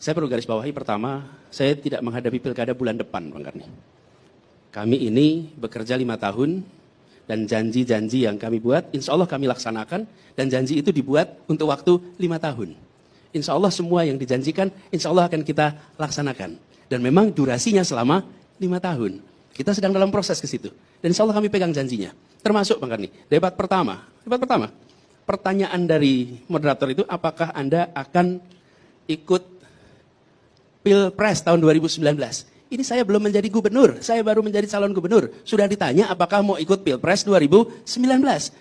Saya perlu garis bawahi pertama, saya tidak menghadapi pilkada bulan depan, Bang Karni. Kami ini bekerja 5 tahun, dan janji-janji yang kami buat, insya Allah kami laksanakan, dan janji itu dibuat untuk waktu 5 tahun. Insya Allah semua yang dijanjikan, insya Allah akan kita laksanakan. Dan memang durasinya selama 5 tahun. Kita sedang dalam proses ke situ. Dan insya Allah kami pegang janjinya. Termasuk, Bang Karni, debat pertama. Pertanyaan dari moderator itu, apakah Anda akan ikut Pilpres tahun 2019. Ini saya belum menjadi gubernur, saya baru menjadi calon gubernur. Sudah ditanya apakah mau ikut Pilpres 2019.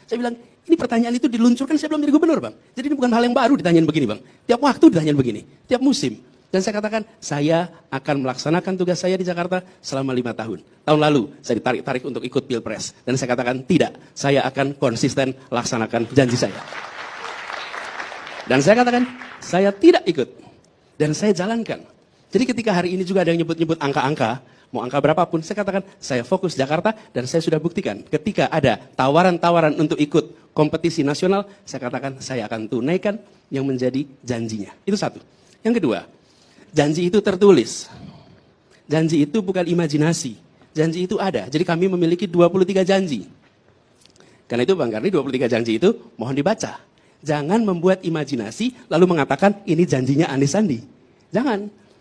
Saya bilang, ini pertanyaan itu diluncurkan saya belum jadi gubernur, Bang. Jadi ini bukan hal yang baru ditanyain begini, Bang. Tiap waktu ditanyain begini, tiap musim. Dan saya katakan, saya akan melaksanakan tugas saya di Jakarta selama 5 tahun. Tahun lalu, saya ditarik-tarik untuk ikut Pilpres. Dan saya katakan, tidak, saya akan konsisten laksanakan janji saya. Dan saya katakan, saya tidak ikut. Dan saya jalankan. Jadi ketika hari ini juga ada yang nyebut-nyebut angka-angka, mau angka berapapun, saya katakan saya fokus Jakarta dan saya sudah buktikan. Ketika ada tawaran-tawaran untuk ikut kompetisi nasional, saya katakan saya akan tunaikan yang menjadi janjinya. Itu satu. Yang kedua, janji itu tertulis. Janji itu bukan imajinasi. Janji itu ada. Jadi kami memiliki 23 janji. Karena itu Bang Karni, 23 janji itu mohon dibaca. Jangan membuat imajinasi lalu mengatakan ini janjinya Anies Sandi.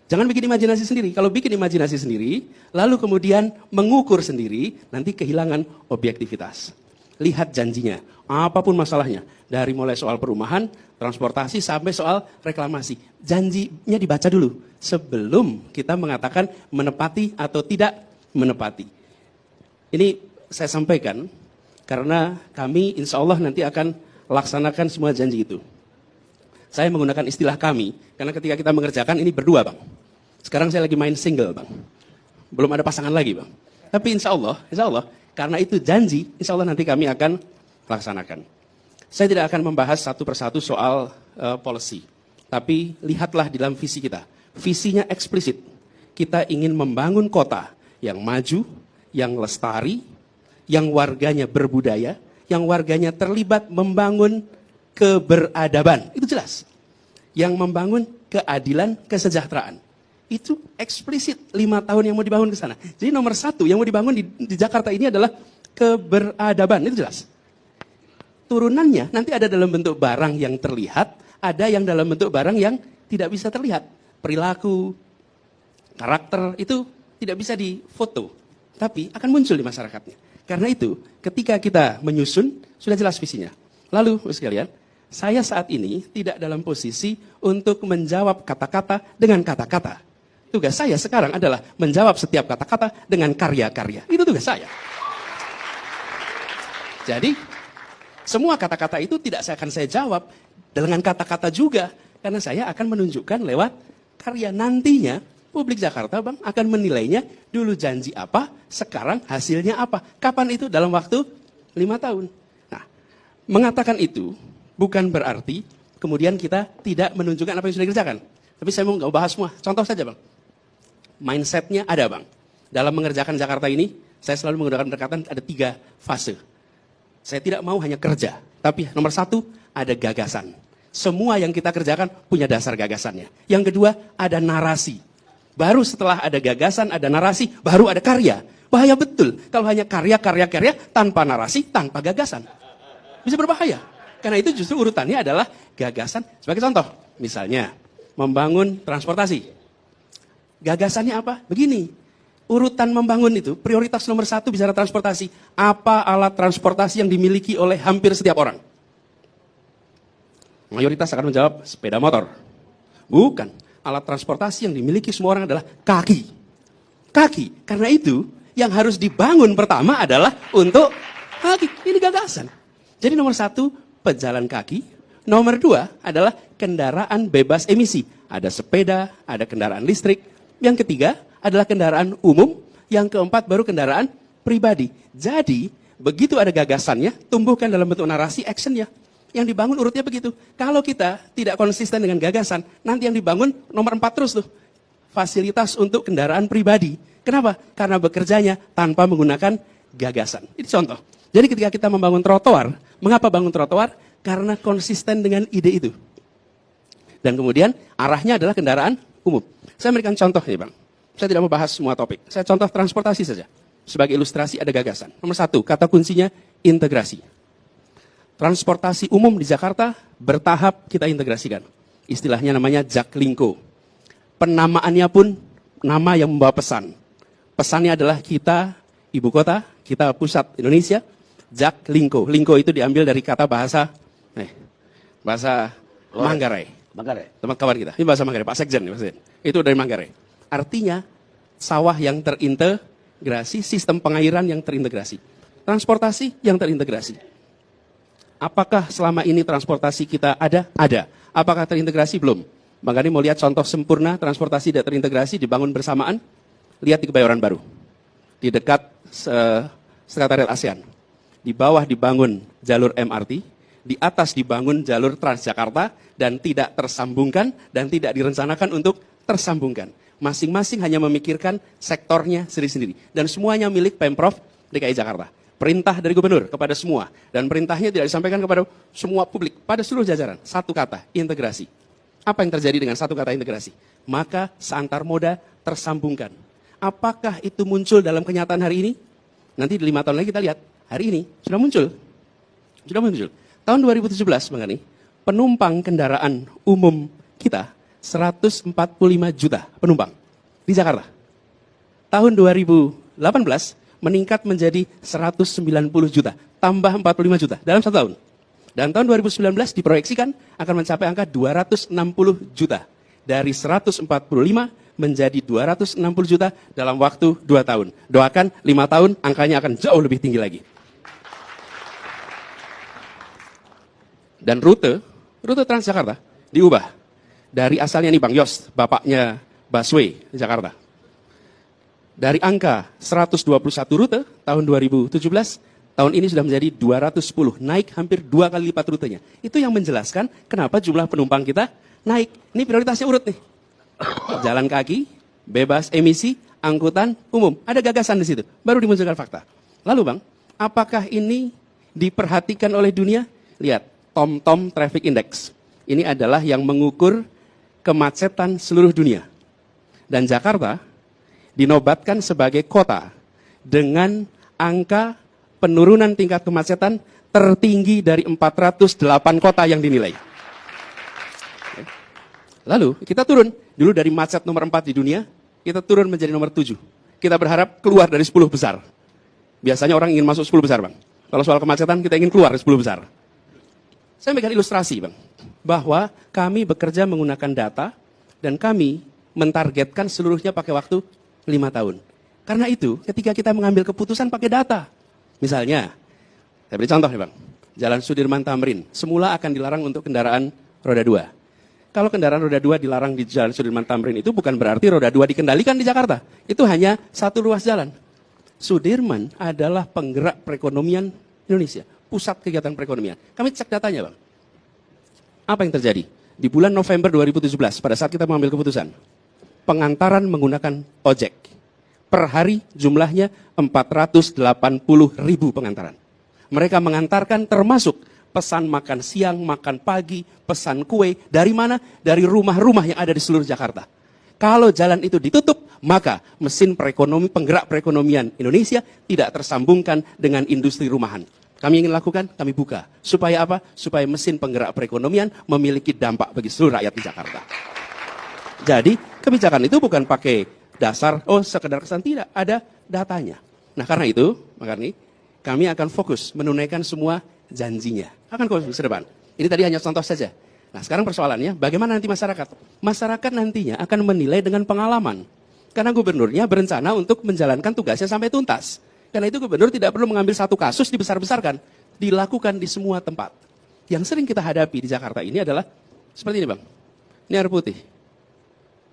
Jangan bikin imajinasi sendiri. Kalau bikin imajinasi sendiri, lalu kemudian mengukur sendiri, nanti kehilangan objektivitas. Lihat janjinya, apapun masalahnya. Dari mulai soal perumahan, transportasi, sampai soal reklamasi. Janjinya dibaca dulu, sebelum kita mengatakan menepati atau tidak menepati. Ini saya sampaikan, karena kami insya Allah nanti akan laksanakan semua janji itu. Saya menggunakan istilah kami, karena ketika kita mengerjakan ini berdua, Bang. Sekarang saya lagi main single, Bang. Belum ada pasangan lagi, Bang. Tapi insya Allah, karena itu janji, insya Allah nanti kami akan laksanakan. Saya tidak akan membahas satu persatu soal policy. Tapi lihatlah di dalam visi kita. Visinya eksplisit. Kita ingin membangun kota yang maju, yang lestari, yang warganya berbudaya, yang warganya terlibat membangun keberadaban. Itu jelas. Yang membangun keadilan, kesejahteraan. Itu eksplisit 5 tahun yang mau dibangun ke sana. Jadi nomor 1 yang mau dibangun di Jakarta ini adalah keberadaban. Itu jelas. Turunannya nanti ada dalam bentuk barang yang terlihat, ada yang dalam bentuk barang yang tidak bisa terlihat. Perilaku, karakter, itu tidak bisa difoto. Tapi akan muncul di masyarakatnya. Karena itu, ketika kita menyusun, sudah jelas visinya. Lalu, sekalian, saya saat ini tidak dalam posisi untuk menjawab kata-kata dengan kata-kata. Tugas saya sekarang adalah menjawab setiap kata-kata dengan karya-karya. Itu tugas saya. Jadi, semua kata-kata itu tidak akan saya jawab dengan kata-kata juga. Karena saya akan menunjukkan lewat karya. Nantinya, publik Jakarta, Bang, akan menilainya dulu janji apa, sekarang hasilnya apa. Kapan itu? Dalam waktu 5 tahun. Nah, mengatakan itu bukan berarti kemudian kita tidak menunjukkan apa yang sudah dikerjakan. Tapi saya mau nggak bahas semua. Contoh saja, Bang. Mindsetnya ada, Bang. Dalam mengerjakan Jakarta ini, saya selalu menggunakan pendekatan ada 3 fase. Saya tidak mau hanya kerja. Tapi nomor 1, ada gagasan. Semua yang kita kerjakan punya dasar gagasannya. Yang kedua, ada narasi. Baru setelah ada gagasan, ada narasi, baru ada karya. Bahaya betul. Kalau hanya karya, tanpa narasi, tanpa gagasan. Bisa berbahaya. Karena itu justru urutannya adalah gagasan. Sebagai contoh, misalnya membangun transportasi. Gagasannya apa? Begini, urutan membangun itu, prioritas nomor 1 bicara transportasi. Apa alat transportasi yang dimiliki oleh hampir setiap orang? Mayoritas akan menjawab sepeda motor. Bukan, alat transportasi yang dimiliki semua orang adalah kaki. Kaki, karena itu yang harus dibangun pertama adalah untuk kaki. Ini gagasan. Jadi nomor 1, pejalan kaki. Nomor 2 adalah kendaraan bebas emisi. Ada sepeda, ada kendaraan listrik. Yang ketiga adalah kendaraan umum. Yang keempat baru kendaraan pribadi. Jadi begitu ada gagasannya, tumbuhkan dalam bentuk narasi, actionnya. Yang dibangun urutnya begitu. Kalau kita tidak konsisten dengan gagasan, nanti yang dibangun nomor 4 terus tuh. Fasilitas untuk kendaraan pribadi. Kenapa? Karena bekerjanya tanpa menggunakan gagasan. Ini contoh. Jadi ketika kita membangun trotoar, mengapa bangun trotoar? Karena konsisten dengan ide itu. Dan kemudian arahnya adalah kendaraan umum. Saya memberikan contoh nih Bang. Saya tidak mau bahas semua topik. Saya contoh transportasi saja. Sebagai ilustrasi ada gagasan. Nomor 1, kata kuncinya integrasi. Transportasi umum di Jakarta bertahap kita integrasikan. Istilahnya namanya Jaklingko. Penamaannya pun nama yang membawa pesan. Pesannya adalah kita ibu kota, kita pusat Indonesia, Jaklingko. Lingko itu diambil dari kata bahasa Manggarai. Teman kawan kita. Ini bahasa Manggarai, Pak Sekjen. Itu dari Manggarai. Artinya sawah yang terintegrasi, sistem pengairan yang terintegrasi. Transportasi yang terintegrasi. Apakah selama ini transportasi kita ada? Ada. Apakah terintegrasi? Belum. Bang Gani mau lihat contoh sempurna transportasi tidak terintegrasi dibangun bersamaan? Lihat di Kebayoran Baru. Di dekat Sekretariat ASEAN. Di bawah dibangun jalur MRT, di atas dibangun jalur Transjakarta, dan tidak tersambungkan, dan tidak direncanakan untuk tersambungkan. Masing-masing hanya memikirkan sektornya sendiri-sendiri. Dan semuanya milik Pemprov DKI Jakarta. Perintah dari gubernur kepada semua. Dan perintahnya tidak disampaikan kepada semua publik, pada seluruh jajaran. Satu kata, integrasi. Apa yang terjadi dengan satu kata integrasi? Maka seantar moda tersambungkan. Apakah itu muncul dalam kenyataan hari ini? Nanti di 5 tahun lagi kita lihat. Hari ini sudah muncul. Sudah muncul. Tahun 2017, Bang Gani, penumpang kendaraan umum kita 145 juta penumpang di Jakarta. Tahun 2018 meningkat menjadi 190 juta, tambah 45 juta dalam 1 tahun. Dan tahun 2019 diproyeksikan akan mencapai angka 260 juta. Dari 145 menjadi 260 juta dalam waktu 2 tahun. Doakan 5 tahun angkanya akan jauh lebih tinggi lagi. Dan rute Transjakarta diubah. Dari asalnya nih Bang Yos, bapaknya busway di Jakarta. Dari angka 121 rute tahun 2017, tahun ini sudah menjadi 210, naik hampir 2 kali lipat rutenya. Itu yang menjelaskan kenapa jumlah penumpang kita naik. Ini prioritasnya urut nih. Jalan kaki, bebas emisi, angkutan umum. Ada gagasan di situ, baru dimunculkan fakta. Lalu Bang, apakah ini diperhatikan oleh dunia? Lihat, TomTom Traffic Index. Ini adalah yang mengukur kemacetan seluruh dunia. Dan Jakarta dinobatkan sebagai kota dengan angka penurunan tingkat kemacetan tertinggi dari 408 kota yang dinilai. Lalu kita turun, dulu dari macet nomor 4 di dunia, kita turun menjadi nomor 7. Kita berharap keluar dari 10 besar. Biasanya orang ingin masuk 10 besar Bang. Kalau soal kemacetan kita ingin keluar dari 10 besar. Saya memberikan ilustrasi Bang, bahwa kami bekerja menggunakan data dan kami mentargetkan seluruhnya pakai waktu 5 tahun. Karena itu, ketika kita mengambil keputusan pakai data. Misalnya, saya beri contoh nih Bang. Jalan Sudirman Tamrin, semula akan dilarang untuk kendaraan roda 2. Kalau kendaraan roda 2 dilarang di Jalan Sudirman Tamrin itu bukan berarti roda 2 dikendalikan di Jakarta. Itu hanya satu ruas jalan. Sudirman adalah penggerak perekonomian Indonesia. Pusat kegiatan perekonomian. Kami cek datanya Bang. Apa yang terjadi? Di bulan November 2017, pada saat kita mengambil keputusan, pengantaran menggunakan ojek. Per hari jumlahnya 480.000 pengantaran. Mereka mengantarkan termasuk pesan makan siang, makan pagi, pesan kue. Dari mana? Dari rumah-rumah yang ada di seluruh Jakarta. Kalau jalan itu ditutup, maka mesin penggerak perekonomian Indonesia tidak tersambungkan dengan industri rumahan. Kami ingin lakukan, kami buka. Supaya apa? Supaya mesin penggerak perekonomian memiliki dampak bagi seluruh rakyat di Jakarta. Jadi, kebijakan itu bukan pakai dasar, sekedar kesan, tidak. Ada datanya. Nah, karena itu, makanya kami akan fokus menunaikan semua janjinya. Akan fokus ke depan. Ini tadi hanya contoh saja. Nah, sekarang persoalannya, bagaimana nanti masyarakat? Masyarakat nantinya akan menilai dengan pengalaman. Karena gubernurnya berencana untuk menjalankan tugasnya sampai tuntas. Karena itu gubernur tidak perlu mengambil satu kasus dibesar-besarkan. Dilakukan di semua tempat. Yang sering kita hadapi di Jakarta ini adalah seperti ini Bang. Ini air putih.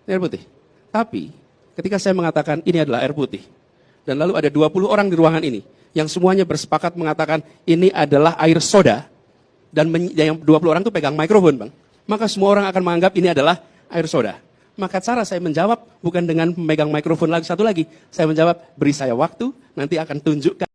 Ini air putih. Tapi ketika saya mengatakan ini adalah air putih. Dan lalu ada 20 orang di ruangan ini. Yang semuanya bersepakat mengatakan ini adalah air soda. Dan yang 20 orang itu pegang mikrofon Bang. Maka semua orang akan menganggap ini adalah air soda. Maka cara saya menjawab bukan dengan memegang mikrofon lagi satu lagi. Saya menjawab, beri saya waktu, nanti akan tunjukkan